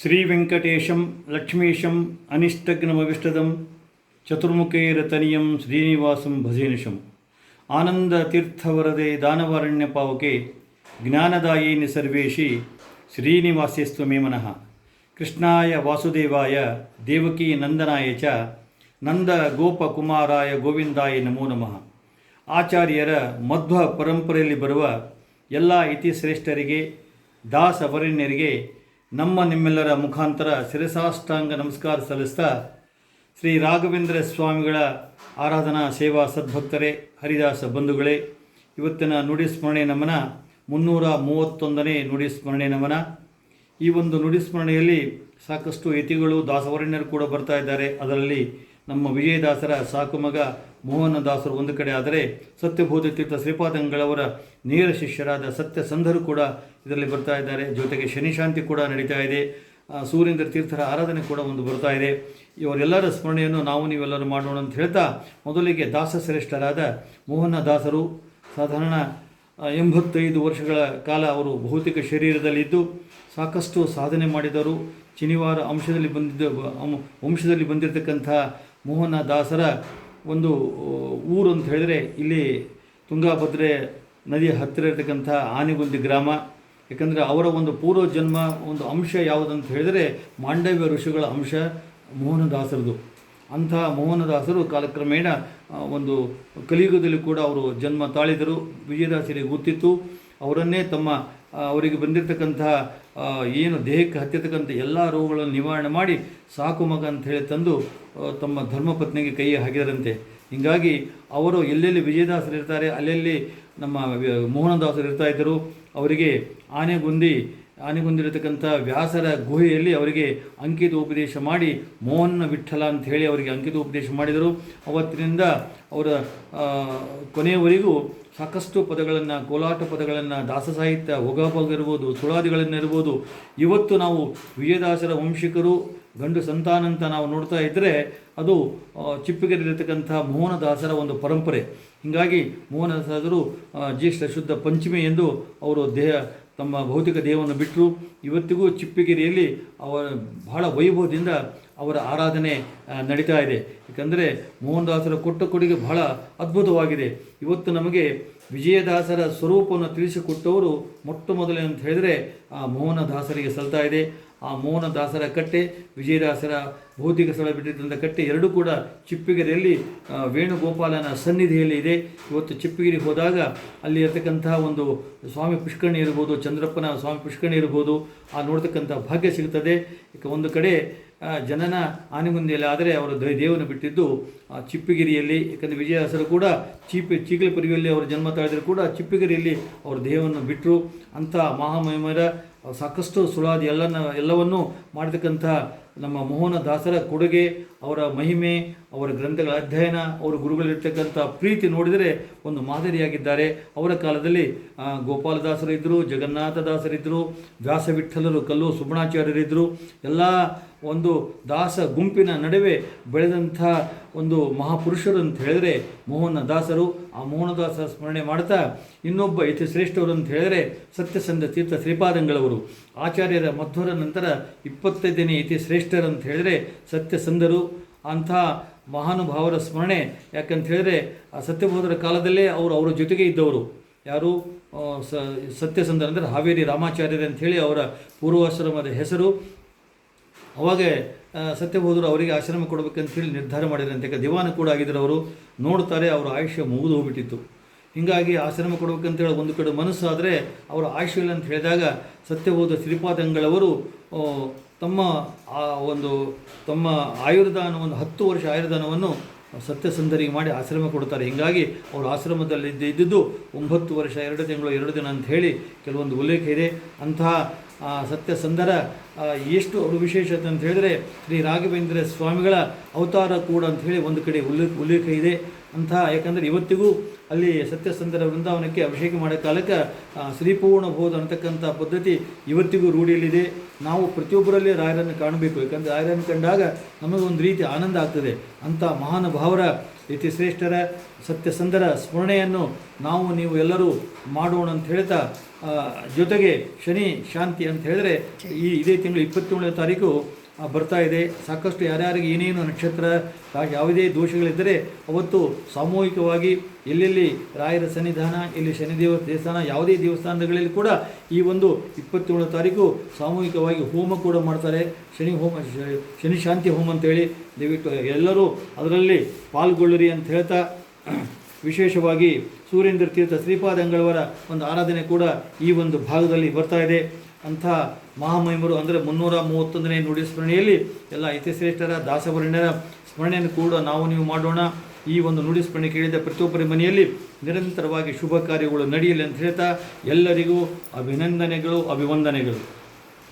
ಶ್ರೀವೆಂಕಟೇಶಂ ಲಕ್ಷ್ಮೀಶಂ ಅನಿಷ್ಟಗ್ನಮವಿಷ್ಟದಂ ಚತುರ್ಮುಖೈರತನಿಯಂ ಶ್ರೀನಿವಾಸಂ ಭಜೇನಿಶಂ ಆನಂದತೀರ್ಥವರದೆ ದಾನವಾರಣ್ಯ ಪಾವಕೆ ಜ್ಞಾನದಾಯಿನಿ ಸರ್ವೇಶಿ ಶ್ರೀನಿವಾಸ್ಯಸ್ತ್ವಮೇ ಮನಃ. ಕೃಷ್ಣಾಯ ವಾಸುದೇವಾಯ ದೇವಕೀ ನಂದನಾಯ ಚ ನಂದ ಗೋಪಕುಮಾರಾಯ ಗೋವಿಂದಾಯ ನಮೋ ನಮಃ. ಆಚಾರ್ಯರ ಮಧ್ವ ಪರಂಪರೆಯಲ್ಲಿ ಬರುವ ಎಲ್ಲ ಇತಿಶ್ರೇಷ್ಠರಿಗೆ ದಾಸವರಣ್ಯರಿಗೆ ನಿಮ್ಮೆಲ್ಲರ ಮುಖಾಂತರ ಶಿರಸಾಷ್ಟಾಂಗ ನಮಸ್ಕಾರ ಸಲ್ಲಿಸ್ತಾ, ಶ್ರೀ ರಾಘವೇಂದ್ರ ಸ್ವಾಮಿಗಳ ಆರಾಧನಾ ಸೇವಾ ಸದ್ಭಕ್ತರೇ, ಹರಿದಾಸ ಬಂಧುಗಳೇ, ಇವತ್ತಿನ ನುಡಿ ಸ್ಮರಣೆ ನಮನ 331ನೇ ನುಡಿ ಸ್ಮರಣೆ ನಮನ. ಈ ಒಂದು ನುಡಿ ಸ್ಮರಣೆಯಲ್ಲಿ ಸಾಕಷ್ಟು ಯತಿಗಳು ದಾಸವರಣ್ಯರು ಕೂಡ ಬರ್ತಾ ಇದ್ದಾರೆ. ಅದರಲ್ಲಿ ನಮ್ಮ ವಿಜಯದಾಸರ ಸಾಕು ಮಗ ಮೋಹನ ದಾಸರು ಒಂದು ಕಡೆ ಆದರೆ, ಸತ್ಯಬೋಧ ತೀರ್ಥ ಶ್ರೀಪಾದಂಗಳವರ ನೇರ ಶಿಷ್ಯರಾದ ಸತ್ಯಸಂಧರು ಕೂಡ ಇದರಲ್ಲಿ ಬರ್ತಾ ಇದ್ದಾರೆ. ಜೊತೆಗೆ ಶನಿಶಾಂತಿ ಕೂಡ ನಡೀತಾ ಇದೆ. ಸೂರ್ಯೇಂದ್ರ ತೀರ್ಥರ ಆರಾಧನೆ ಕೂಡ ಒಂದು ಬರ್ತಾ ಇದೆ. ಇವರೆಲ್ಲರ ಸ್ಮರಣೆಯನ್ನು ನೀವೆಲ್ಲರೂ ಮಾಡೋಣ ಅಂತ ಹೇಳ್ತಾ, ಮೊದಲಿಗೆ ದಾಸಶ್ರೇಷ್ಠರಾದ ಮೋಹನ ದಾಸರು ಸಾಧಾರಣ 85 ವರ್ಷಗಳ ಕಾಲ ಅವರು ಭೌತಿಕ ಶರೀರದಲ್ಲಿದ್ದು ಸಾಕಷ್ಟು ಸಾಧನೆ ಮಾಡಿದರು. ಚಿನಿವಾರ ವಂಶದಲ್ಲಿ ಬಂದಿರತಕ್ಕಂಥ ಮೋಹನ ದಾಸರ ಒಂದು ಊರು ಅಂತ ಹೇಳಿದರೆ ಇಲ್ಲಿ ತುಂಗಾಭದ್ರೆ ನದಿಯ ಹತ್ತಿರ ಇರತಕ್ಕಂಥ ಆನೆಗುಂದಿ ಗ್ರಾಮ. ಯಾಕಂದರೆ ಅವರ ಒಂದು ಪೂರ್ವ ಜನ್ಮ ಒಂದು ಅಂಶ ಯಾವುದಂತ ಹೇಳಿದರೆ ಮಾಂಡವ್ಯ ಋಷಿಗಳ ಅಂಶ ಮೋಹನದಾಸರದು. ಅಂಥ ಮೋಹನದಾಸರು ಕಾಲಕ್ರಮೇಣ ಒಂದು ಕಲಿಯುಗದಲ್ಲಿ ಕೂಡ ಅವರು ಜನ್ಮ ತಾಳಿದರು. ವಿಜಯದಾಸರಿಗೆ ಗೊತ್ತಿತ್ತು. ಅವರನ್ನೇ ಅವರಿಗೆ ಬಂದಿರತಕ್ಕಂಥ ಏನು ದೇಹಕ್ಕೆ ಹತ್ತಿರತಕ್ಕಂಥ ಎಲ್ಲ ರೋಗಗಳನ್ನು ನಿವಾರಣೆ ಮಾಡಿ ಸಾಕು ಮಗ ಅಂತ ಹೇಳಿ ತಂದು ತಮ್ಮ ಧರ್ಮಪತ್ನಿಗೆ ಕೈ ಹಾಕಿದರಂತೆ. ಹೀಗಾಗಿ ಅವರು ಎಲ್ಲೆಲ್ಲಿ ವಿಜಯದಾಸರು ಇರ್ತಾರೆ ಅಲ್ಲೆಲ್ಲಿ ನಮ್ಮ ಮೋಹನದಾಸರು ಇರ್ತಾಯಿದ್ದರು. ಅವರಿಗೆ ಆನೆಗುಂದಿರತಕ್ಕಂಥ ವ್ಯಾಸರ ಗುಹೆಯಲ್ಲಿ ಅವರಿಗೆ ಅಂಕಿತೋಪದೇಶ ಮಾಡಿ ಮೋಹನ ವಿಠಲ ಅಂತ ಹೇಳಿ ಅವರಿಗೆ ಅಂಕಿತೋಪದೇಶ ಮಾಡಿದರು. ಅವತ್ತಿನಿಂದ ಅವರ ಕೊನೆಯವರೆಗೂ ಸಾಕಷ್ಟು ಪದಗಳನ್ನು, ಕೋಲಾಟ ಪದಗಳನ್ನು, ದಾಸ ಸಾಹಿತ್ಯ, ಒಗಪಗ ಇರ್ಬೋದು, ಸುಳಾದಿಗಳನ್ನಿರ್ಬೋದು. ಇವತ್ತು ನಾವು ವಿಜಯದಾಸರ ವಂಶಿಕರು ಗಂಡು ಸಂತಾನ ಅಂತ ನಾವು ನೋಡ್ತಾ ಇದ್ದರೆ ಅದು ಚಿಪ್ಪಿಗೆರೆಯಿರತಕ್ಕಂಥ ಮೋಹನದಾಸರ ಒಂದು ಪರಂಪರೆ. ಹೀಗಾಗಿ ಮೋಹನದಾಸರು ಜ್ಯೇಷ್ಠ ಶುದ್ಧ ಪಂಚಮಿ ಎಂದು ಅವರು ತಮ್ಮ ಭೌತಿಕ ದೇಹವನ್ನು ಬಿಟ್ಟರು. ಇವತ್ತಿಗೂ ಚಿಪ್ಪಿಗೆರೆಯಲ್ಲಿ ಬಹಳ ವೈಭವದಿಂದ ಅವರ ಆರಾಧನೆ ನಡೀತಾ ಇದೆ. ಏಕೆಂದರೆ ಮೋಹನದಾಸರ ಕೊಟ್ಟ ಕೊಡುಗೆ ಬಹಳ ಅದ್ಭುತವಾಗಿದೆ. ಇವತ್ತು ನಮಗೆ ವಿಜಯದಾಸರ ಸ್ವರೂಪವನ್ನು ತಿಳಿಸಿಕೊಟ್ಟವರು ಮೊಟ್ಟ ಮೊದಲೇ ಅಂತ ಹೇಳಿದರೆ ಆ ಮೋಹನದಾಸರಿಗೆ ಸಲ್ತಾ ಇದೆ. ಆ ಮೋಹನದಾಸರ ಕಟ್ಟೆ, ವಿಜಯದಾಸರ ಭೌತಿಕ ಸ್ಥಳ ಬಿಟ್ಟಿದ್ದಂಥ ಕಟ್ಟೆ ಎರಡೂ ಕೂಡ ಚಿಪ್ಪಿಗೆರೆಯಲ್ಲಿ ವೇಣುಗೋಪಾಲನ ಸನ್ನಿಧಿಯಲ್ಲಿ ಇದೆ. ಇವತ್ತು ಚಿಪ್ಪಿಗೆರೆಗೆ ಹೋದಾಗ ಅಲ್ಲಿ ಇರತಕ್ಕಂಥ ಒಂದು ಸ್ವಾಮಿ ಪುಷ್ಕರಣಿ ಇರ್ಬೋದು, ಚಂದ್ರಪ್ಪನ ಸ್ವಾಮಿ ಪುಷ್ಕರಣಿ ಇರ್ಬೋದು, ನೋಡ್ತಕ್ಕಂಥ ಭಾಗ್ಯ ಸಿಗ್ತದೆ. ಒಂದು ಕಡೆ ಜನನ ಆನೆಗುಂದಿಯಲ್ಲಿ ಆದರೆ ಅವರು ದೇವನ ಬಿಟ್ಟಿದ್ದು ಚಿಪ್ಪಿಗೆರೆಯಲ್ಲಿ. ಯಾಕಂದರೆ ವಿಜಯದಾಸರು ಕೂಡ ಚೀಕಲಪುರಿಯಲ್ಲಿ ಅವರು ಜನ್ಮ ತಾಳಿದರೂ ಕೂಡ ಚಿಪ್ಪಿಗೆರೆಯಲ್ಲಿ ಅವರು ದೇಹವನ್ನು ಬಿಟ್ಟರು. ಅಂಥ ಮಹಾಮಹಿಮರ ಸಾಕಷ್ಟು ಸುಳಾದಿ ಎಲ್ಲವನ್ನೂ ಮಾಡತಕ್ಕಂಥ ನಮ್ಮ ಮೋಹನದಾಸರ ಕೊಡುಗೆ, ಅವರ ಮಹಿಮೆ, ಅವರ ಗ್ರಂಥಗಳ ಅಧ್ಯಯನ, ಅವರ ಗುರುಗಳಿರ್ತಕ್ಕಂಥ ಪ್ರೀತಿ ನೋಡಿದರೆ ಒಂದು ಮಾದರಿಯಾಗಿದ್ದಾರೆ. ಅವರ ಕಾಲದಲ್ಲಿ ಗೋಪಾಲದಾಸರು ಇದ್ದರು, ಜಗನ್ನಾಥದಾಸರಿದ್ದರು, ವ್ಯಾಸವಿಠಲರು, ಕಲ್ಲು ಸುಬ್ಬಣಾಚಾರ್ಯರಿದ್ದರು. ಎಲ್ಲ ಒಂದು ದಾಸ ಗುಂಪಿನ ನಡುವೆ ಬೆಳೆದಂಥ ಒಂದು ಮಹಾಪುರುಷರು ಅಂತ ಹೇಳಿದರೆ ಮೋಹನದಾಸರು. ಆ ಮೋಹನದಾಸರ ಸ್ಮರಣೆ ಮಾಡ್ತಾ ಇನ್ನೊಬ್ಬ ಇತಿ ಶ್ರೇಷ್ಠವರು ಅಂತ ಹೇಳಿದರೆ ಸತ್ಯಸಂಧ ತೀರ್ಥ ಶ್ರೀಪಾದಂಗಳವರು. ಆಚಾರ್ಯರ ಮಧ್ವರ ನಂತರ 25ನೇ ಇತಿ ಶ್ರೇಷ್ಠರಂತ ಹೇಳಿದರೆ ಸತ್ಯಸಂಧರು. ಅಂಥ ಮಹಾನುಭಾವರ ಸ್ಮರಣೆ ಯಾಕಂತ ಹೇಳಿದರೆ ಆ ಸತ್ಯಬೋಧರ ಕಾಲದಲ್ಲೇ ಅವರ ಜೊತೆಗೆ ಇದ್ದವರು. ಯಾರು? ಸತ್ಯಸಂಧರು ಅಂದರೆ ಹಾವೇರಿ ರಾಮಾಚಾರ್ಯರು ಅಂಥೇಳಿ ಅವರ ಪೂರ್ವಾಶ್ರಮದ ಹೆಸರು. ಅವಾಗ ಸತ್ಯಬೋಧರು ಅವರಿಗೆ ಆಶ್ರಮ ಕೊಡಬೇಕಂತೇಳಿ ನಿರ್ಧಾರ ಮಾಡಿದ್ರಂತೆ. ದಿವಾನ ಕೂಡ ಆಗಿದ್ದರು. ಅವರು ನೋಡ್ತಾರೆ ಅವರ ಆಯುಷ್ಯ ಮುಗಿದು ಹೋಗ್ಬಿಟ್ಟಿತ್ತು. ಹೀಗಾಗಿ ಆಶ್ರಮ ಕೊಡಬೇಕಂತೇಳಿ ಒಂದು ಕಡೆ ಮನಸ್ಸಾದರೆ ಅವರ ಆಯುಷ್ಯ ಇಲ್ಲ ಅಂತ ಹೇಳಿದಾಗ ಸತ್ಯಬೋಧ ಶ್ರೀಪಾದಂಗಳವರು ತಮ್ಮ ಆಯುರ್ದಾನವನ್ನು 10 ವರ್ಷ ಆಯುರ್ದಾನವನ್ನು ಸತ್ಯಸಂಧರಿಗೆ ಮಾಡಿ ಆಶ್ರಮ ಕೊಡ್ತಾರೆ. ಹೀಗಾಗಿ ಅವರು ಆಶ್ರಮದಲ್ಲಿ ಇದ್ದಿದ್ದು 9 ವರ್ಷ 2 ತಿಂಗಳು 2 ದಿನ ಅಂತ ಹೇಳಿ ಕೆಲವೊಂದು ಉಲ್ಲೇಖ ಇದೆ. ಅಂತಹ ಸತ್ಯಸಂಧರ ಎಷ್ಟು ಅವರು ವಿಶೇಷತೆ ಅಂತ ಹೇಳಿದರೆ ಶ್ರೀ ರಾಘವೇಂದ್ರ ಸ್ವಾಮಿಗಳ ಅವತಾರ ಕೂಡ ಅಂಥೇಳಿ ಒಂದು ಕಡೆ ಉಲ್ಲೇಖ ಇದೆ. ಯಾಕಂದರೆ ಇವತ್ತಿಗೂ ಅಲ್ಲಿ ಸತ್ಯಸಂಧರ ವೃಂದಾವನಕ್ಕೆ ಅಭಿಷೇಕ ಮಾಡೋ ಕಾಲಕ್ಕೆ ಶ್ರೀಪೂರ್ಣ ಬೋಧ ಅಂತಕ್ಕಂಥ ಪದ್ಧತಿ ಇವತ್ತಿಗೂ ರೂಢಿಯಲ್ಲಿದೆ. ನಾವು ಪ್ರತಿಯೊಬ್ಬರಲ್ಲಿ ರಾಯರನ್ನು ಕಾಣಬೇಕು. ಯಾಕಂದರೆ ರಾಯರನ್ನು ಕಂಡಾಗ ನಮಗೊಂದು ರೀತಿ ಆನಂದ ಆಗ್ತದೆ. ಅಂಥ ಮಹಾನುಭಾವರ ಇತಿಶ್ರೇಷ್ಠರ ಸತ್ಯಸಂಧರ ಸ್ಮರಣೆಯನ್ನು ನೀವು ಎಲ್ಲರೂ ಮಾಡೋಣ ಅಂತ ಹೇಳ್ತಾ ಜೊತೆಗೆ ಶನಿ ಶಾಂತಿ ಅಂತ ಹೇಳಿದ್ರೆ ಇದೇ ತಿಂಗಳು 27ನೇ ತಾರೀಕು ಬರ್ತಾ ಇದೆ. ಸಾಕಷ್ಟು ಯಾರ್ಯಾರಿಗೆ ಏನೇನು ನಕ್ಷತ್ರ ಯಾವುದೇ ದೋಷಗಳಿದ್ದರೆ ಅವತ್ತು ಸಾಮೂಹಿಕವಾಗಿ ಎಲ್ಲೆಲ್ಲಿ ರಾಯರ ಸನ್ನಿಧಾನ, ಇಲ್ಲಿ ಶನಿದೇವರ ದೇವಸ್ಥಾನ, ಯಾವುದೇ ದೇವಸ್ಥಾನಗಳಲ್ಲಿ ಕೂಡ ಈ ಒಂದು 27ನೇ ತಾರೀಕು ಸಾಮೂಹಿಕವಾಗಿ ಹೋಮ ಕೂಡ ಮಾಡ್ತಾರೆ. ಶನಿ ಶಾಂತಿ ಹೋಮ ಅಂತೇಳಿ ದಯವಿಟ್ಟು ಎಲ್ಲರೂ ಅದರಲ್ಲಿ ಪಾಲ್ಗೊಳ್ಳಿರಿ ಅಂತ ಹೇಳ್ತಾ, ವಿಶೇಷವಾಗಿ ಸೂರ್ಯೇಂದ್ರ ತೀರ್ಥ ಶ್ರೀಪಾದಂಗಳವರ ಒಂದು ಆರಾಧನೆ ಕೂಡ ಈ ಒಂದು ಭಾಗದಲ್ಲಿ ಬರ್ತಾ ಇದೆ. ಅಂಥ ಮಹಾಮಹಿಮರು ಅಂದರೆ 331ನೇ ನುಡಿ ಸ್ಮರಣೆಯಲ್ಲಿ ಎಲ್ಲ ಯತಿಶ್ರೇಷ್ಠರ ದಾಸವರ್ಣ್ಯರ ಸ್ಮರಣೆಯನ್ನು ಕೂಡ ನೀವು ಮಾಡೋಣ. ಈ ಒಂದು ನುಡಿ ಸ್ಮರಣೆ ಕೇಳಿದ ಪ್ರತಿಯೊಬ್ಬರ ಮನೆಯಲ್ಲಿ ನಿರಂತರವಾಗಿ ಶುಭ ಕಾರ್ಯಗಳು ನಡೆಯಲಿ ಅಂತ ಹೇಳ್ತಾ ಎಲ್ಲರಿಗೂ ಅಭಿನಂದನೆಗಳು, ಅಭಿವಂದನೆಗಳು.